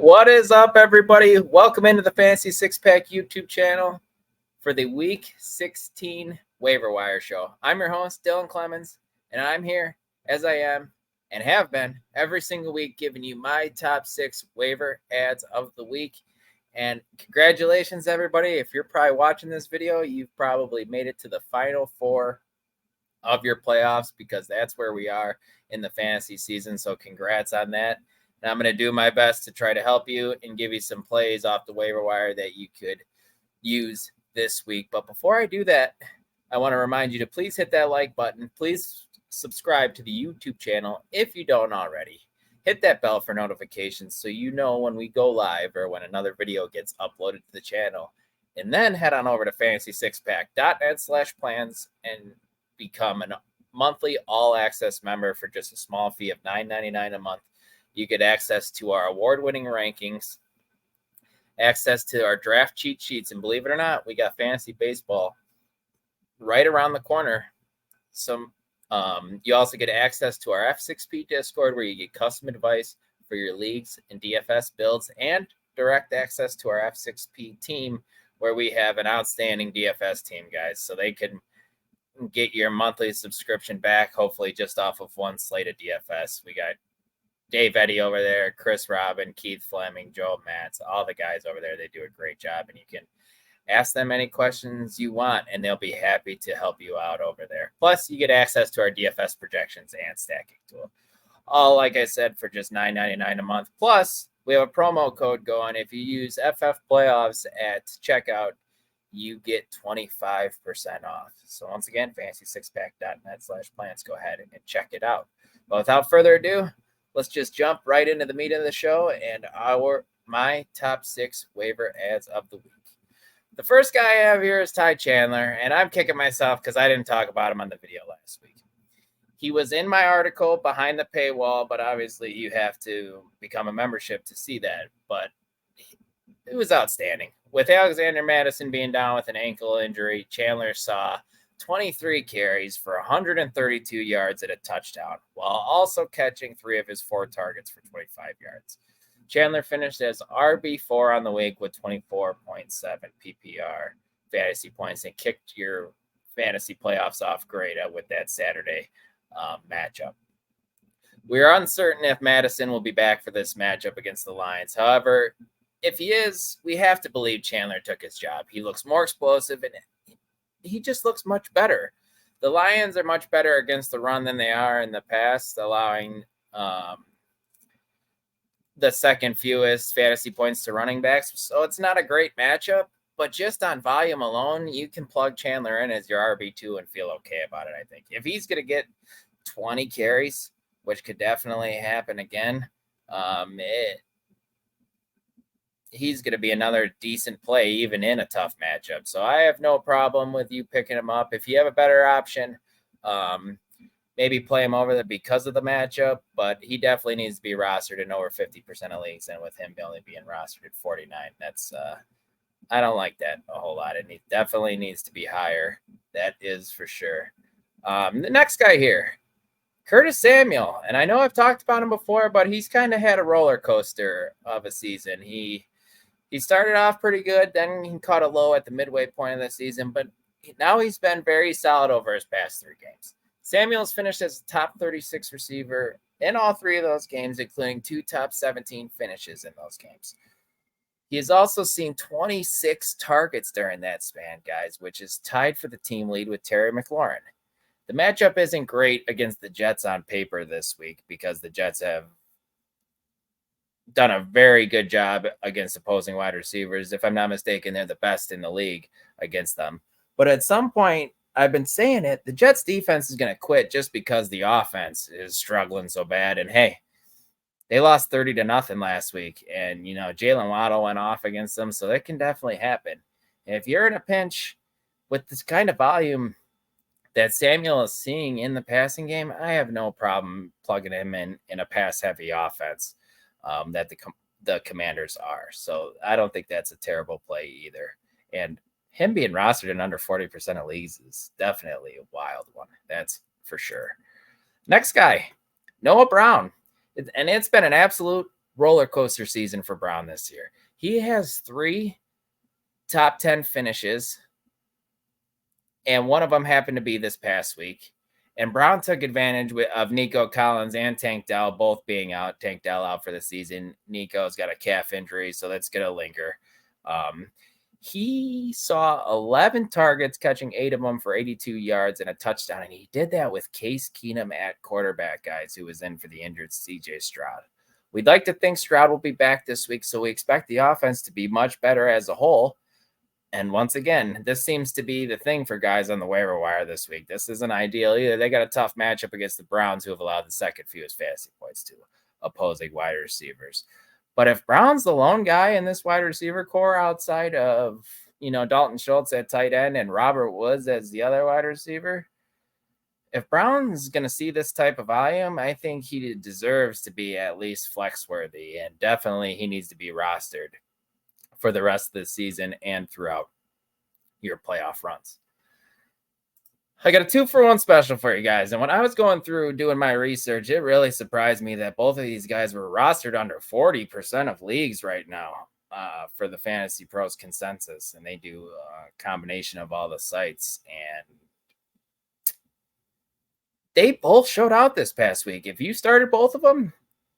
What is up, everybody? Welcome into the Fantasy Six Pack YouTube channel for the Week 16 Waiver Wire Show. I'm your host, Dylan Clemons, and I'm here, as I am and have been, every single week giving you my top 6 waiver ads of the week. And congratulations, everybody. If you're probably watching this video, you've probably made it to the final 4 of your playoffs because that's where we are in the fantasy season. So congrats on that. And I'm going to do my best to try to help you and give you some plays off the waiver wire that you could use this week. But before I do that, I want to remind you to please hit that like button. Please subscribe to the YouTube channel if you don't already. Hit that bell for notifications so you know when we go live or when another video gets uploaded to the channel. And then head on over to fantasy6pack.net/plans and become a monthly all-access member for just a small fee of $9.99 a month. You get access to our award-winning rankings, access to our draft cheat sheets, and believe it or not, we got fantasy baseball right around the corner. You also get access to our F6P Discord where you get custom advice for your leagues and DFS builds and direct access to our F6P team where we have an outstanding DFS team, guys, so they can get your monthly subscription back, hopefully just off of one slate of DFS. We got Dave Eddy over there, Chris Robin, Keith Fleming, Joe Matz, all the guys over there. They do a great job, and you can ask them any questions you want, and they'll be happy to help you out over there. Plus, you get access to our DFS projections and stacking tool. All, like I said, for just $9.99 a month. Plus, we have a promo code going. If you use FF Playoffs at checkout, you get 25% off. So once again, fantasy6pack.net/plans. Go ahead and check it out. But without further ado, let's just jump right into the meat of the show and my top 6 waiver ads of the week. The first guy I have here is Chandler, and I'm kicking myself because I didn't talk about him on the video last week. He was in my article behind the paywall, but obviously you have to become a membership to see that. But it was outstanding. With Alexander Madison being down with an ankle injury, Chandler saw 23 carries for 132 yards and a touchdown, while also catching 3 of his 4 targets for 25 yards. Chandler finished as RB4 on the week with 24.7 PPR fantasy points and kicked your fantasy playoffs off great with that Saturday matchup. We are uncertain if Madison will be back for this matchup against the Lions. However, if he is, we have to believe Chandler took his job. He looks more explosive and he just looks much better. The Lions are much better against the run than they are in the past, allowing the second fewest fantasy points to running backs. So it's not a great matchup, but just on volume alone, you can plug Chandler in as your RB2 and feel okay about it, I think. If he's going to get 20 carries, which could definitely happen again, he's going to be another decent play, even in a tough matchup. So I have no problem with you picking him up. If you have a better option, maybe play him over there because of the matchup, but he definitely needs to be rostered in over 50% of leagues. And with him only being rostered at 49, that's, I don't like that a whole lot. It definitely needs to be higher. That is for sure. The next guy here, Curtis Samuel. And I know I've talked about him before, but he's kind of had a roller coaster of a season. He started off pretty good, then he caught a low at the midway point of the season, but now he's been very solid over his past 3 games. Samuel's finished as a top 36 receiver in all 3 of those games, including 2 top 17 finishes in those games. He has also seen 26 targets during that span, guys, which is tied for the team lead with Terry McLaurin. The matchup isn't great against the Jets on paper this week because the Jets have done a very good job against opposing wide receivers. If I'm not mistaken, they're the best in the league against them. But at some point, I've been saying it, the Jets defense is going to quit just because the offense is struggling so bad. And hey, they lost 30-0 last week. And, Jalen Waddle went off against them. So that can definitely happen. And if you're in a pinch with this kind of volume that Samuel is seeing in the passing game, I have no problem plugging him in a pass-heavy offense that the Commanders are. So I don't think that's a terrible play either. And him being rostered in under 40% of leagues is definitely a wild one. That's for sure. Next guy, Noah Brown. And it's been an absolute roller coaster season for Brown this year. He has 3 top 10 finishes, and one of them happened to be this past week. And Brown took advantage of Nico Collins and Tank Dell both being out. Tank Dell out for the season. Nico's got a calf injury, so that's going to linger. He saw 11 targets, catching 8 of them for 82 yards and a touchdown. And he did that with Case Keenum at quarterback, guys, who was in for the injured CJ Stroud. We'd like to think Stroud will be back this week, so we expect the offense to be much better as a whole. And once again, this seems to be the thing for guys on the waiver wire this week. This isn't ideal either. They got a tough matchup against the Browns, who have allowed the second fewest fantasy points to opposing wide receivers. But if Brown's the lone guy in this wide receiver core outside of, Dalton Schultz at tight end and Robert Woods as the other wide receiver, if Brown's going to see this type of volume, I think he deserves to be at least flex worthy, and definitely he needs to be rostered for the rest of the season and throughout your playoff runs. I got a 2-for-1 special for you guys. And when I was going through doing my research, it really surprised me that both of these guys were rostered under 40% of leagues right now for the Fantasy Pros consensus. And they do a combination of all the sites. And they both showed out this past week. If you started both of them,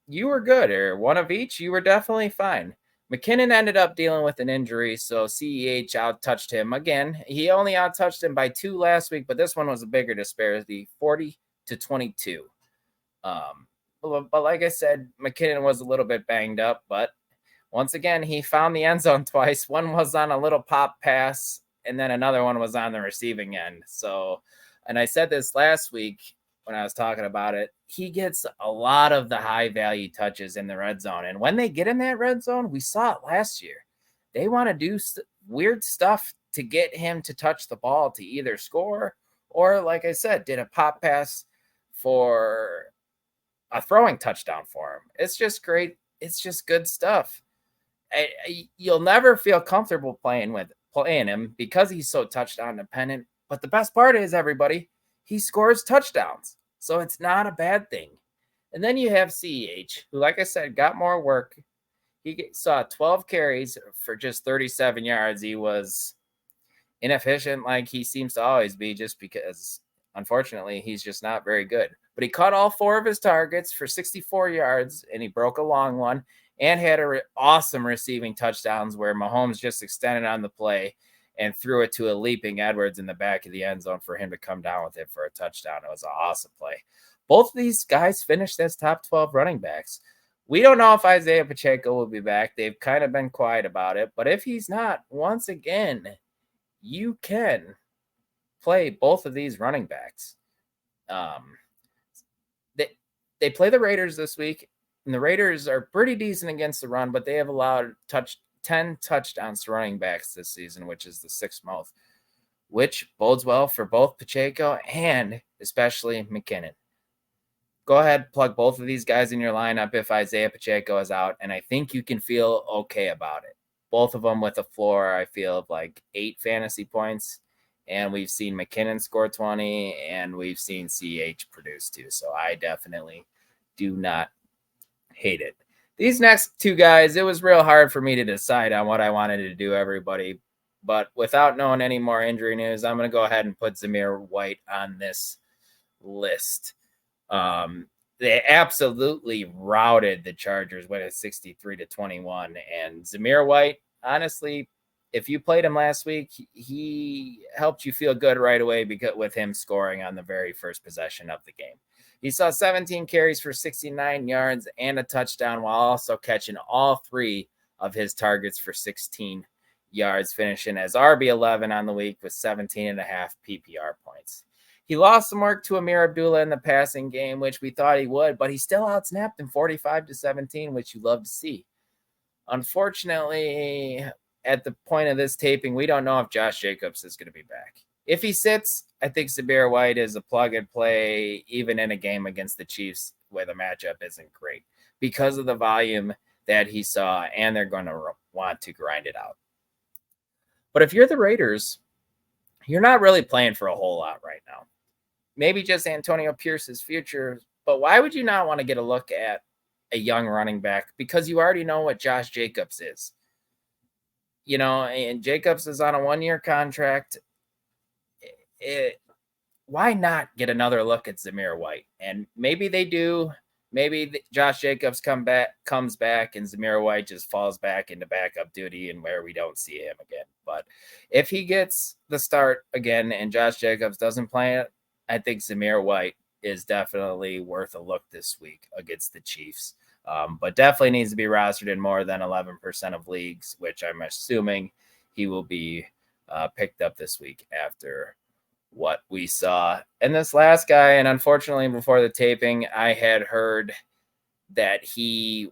you were good. Or one of each, you were definitely fine. McKinnon ended up dealing with an injury, so CEH out-touched him again. He only out-touched him by 2 last week, but this one was a bigger disparity, 40-22. But like I said, McKinnon was a little bit banged up, but once again, he found the end zone twice. One was on a little pop pass, and then another one was on the receiving end. So, and I said this last week when I was talking about it, he gets a lot of the high-value touches in the red zone. And when they get in that red zone, we saw it last year. They want to do weird stuff to get him to touch the ball to either score or, like I said, did a pop pass for a throwing touchdown for him. It's just great. It's just good stuff. You'll never feel comfortable playing him because he's so touchdown dependent. But the best part is, everybody, he scores touchdowns. So it's not a bad thing. And then you have CEH, who, like I said, got more work. He saw 12 carries for just 37 yards. He was inefficient like he seems to always be, just because, unfortunately, he's just not very good. But he caught all 4 of his targets for 64 yards, and he broke a long one and had awesome receiving touchdowns where Mahomes just extended on the play and threw it to a leaping Edwards in the back of the end zone for him to come down with it for a touchdown. It was an awesome play. Both of these guys finished as top 12 running backs. We don't know if Isaiah Pacheco will be back. They've kind of been quiet about it. But if he's not, once again, you can play both of these running backs. They play the Raiders this week, and the Raiders are pretty decent against the run, but they have allowed 10 touchdowns to running backs this season, which is the 6th most, which bodes well for both Pacheco and especially McKinnon. Go ahead, plug both of these guys in your lineup if Isaiah Pacheco is out, and I think you can feel okay about it. Both of them with a floor, I feel, of like 8 fantasy points, and we've seen McKinnon score 20, and we've seen CH produce 2, so I definitely do not hate it. These next 2 guys, it was real hard for me to decide on what I wanted to do, everybody. But without knowing any more injury news, I'm going to go ahead and put Zamir White on this list. They absolutely routed the Chargers with a 63-21. And Zamir White, honestly, if you played him last week, he helped you feel good right away because with him scoring on the very first possession of the game. He saw 17 carries for 69 yards and a touchdown while also catching all 3 of his targets for 16 yards, finishing as RB11 on the week with 17.5 PPR points. He lost some work to Amir Abdullah in the passing game, which we thought he would, but he still outsnapped him 45-17, which you love to see. Unfortunately, at the point of this taping, we don't know if Josh Jacobs is going to be back. If he sits, I think Zamir White is a plug and play, even in a game against the Chiefs where the matchup isn't great because of the volume that he saw, and they're going to want to grind it out. But if you're the Raiders, you're not really playing for a whole lot right now. Maybe just Antonio Pierce's future, but why would you not want to get a look at a young running back because you already know what Josh Jacobs is. And Jacobs is on a 1-year contract. Why not get another look at Zamir White? And maybe they do. Maybe Josh Jacobs comes back and Zamir White just falls back into backup duty and where we don't see him again. But if he gets the start again and Josh Jacobs doesn't play it, I think Zamir White is definitely worth a look this week against the Chiefs. But definitely needs to be rostered in more than 11% of leagues, which I'm assuming he will be picked up this week after what we saw. And this last guy, and unfortunately before the taping, I had heard that he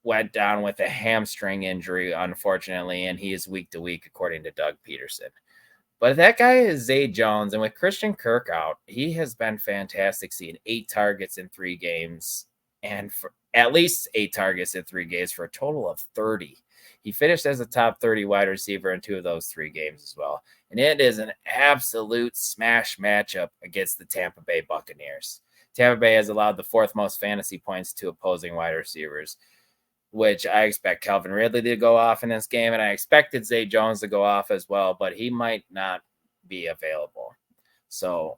went down with a hamstring injury, unfortunately, and he is week to week, according to Doug Peterson. But that guy is Zay Jones, and with Christian Kirk out, he has been fantastic, seeing 8 targets in 3 games, and for at least 8 targets in 3 games for a total of 30. He finished as a top 30 wide receiver in 2 of those 3 games as well. And it is an absolute smash matchup against the Tampa Bay Buccaneers. Tampa Bay has allowed the 4th most fantasy points to opposing wide receivers, which I expect Calvin Ridley to go off in this game, and I expected Zay Jones to go off as well, but he might not be available. So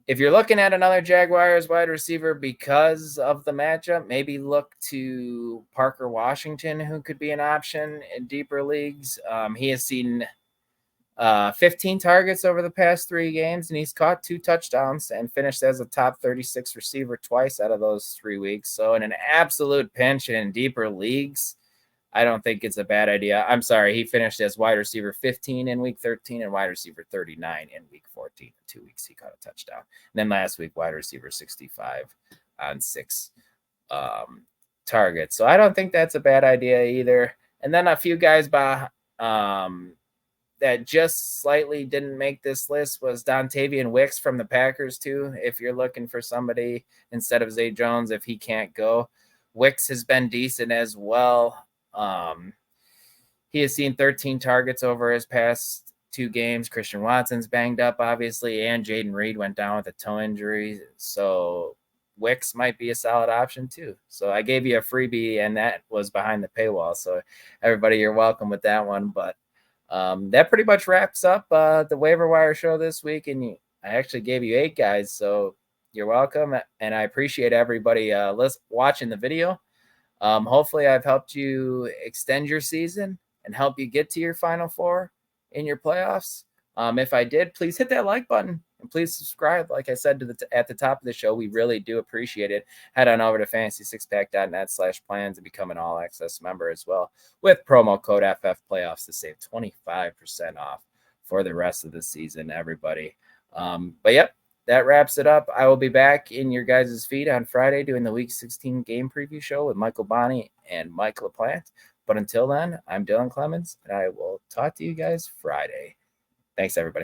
if you're looking at another Jaguars wide receiver because of the matchup, maybe look to Parker Washington, who could be an option in deeper leagues. He has seen 15 targets over the past 3 games, and he's caught 2 touchdowns and finished as a top 36 receiver twice out of those 3 weeks. So in an absolute pinch and in deeper leagues, I don't think it's a bad idea. I'm sorry, he finished as wide receiver 15 in week 13 and wide receiver 39 in week 14. In 2 weeks, he caught a touchdown. And then last week, wide receiver 65 on 6 targets. So I don't think that's a bad idea either. And then a few guys that just slightly didn't make this list was Dontavian Wicks from the Packers too. If you're looking for somebody instead of Zay Jones, if he can't go, Wicks has been decent as well. He has seen 13 targets over his past 2 games. Christian Watson's banged up, obviously, and Jaden Reed went down with a toe injury. So Wicks might be a solid option too. So I gave you a freebie, and that was behind the paywall. So everybody, you're welcome with that one. But that pretty much wraps up the Waiver Wire show this week. And I actually gave you 8 guys, so you're welcome. And I appreciate everybody watching the video. Hopefully I've helped you extend your season and help you get to your Final Four in your playoffs. If I did, please hit that like button and please subscribe. Like I said at the top of the show, we really do appreciate it. Head on over to fantasy6pack.net/plans and become an all access member as well with promo code FFPlayoffs to save 25% off for the rest of the season, everybody. But yep, that wraps it up. I will be back in your guys' feed on Friday doing the Week 16 game preview show with Michael Bonney and Mike LaPlante. But until then, I'm Dylan Clemons, and I will talk to you guys Friday. Thanks, everybody.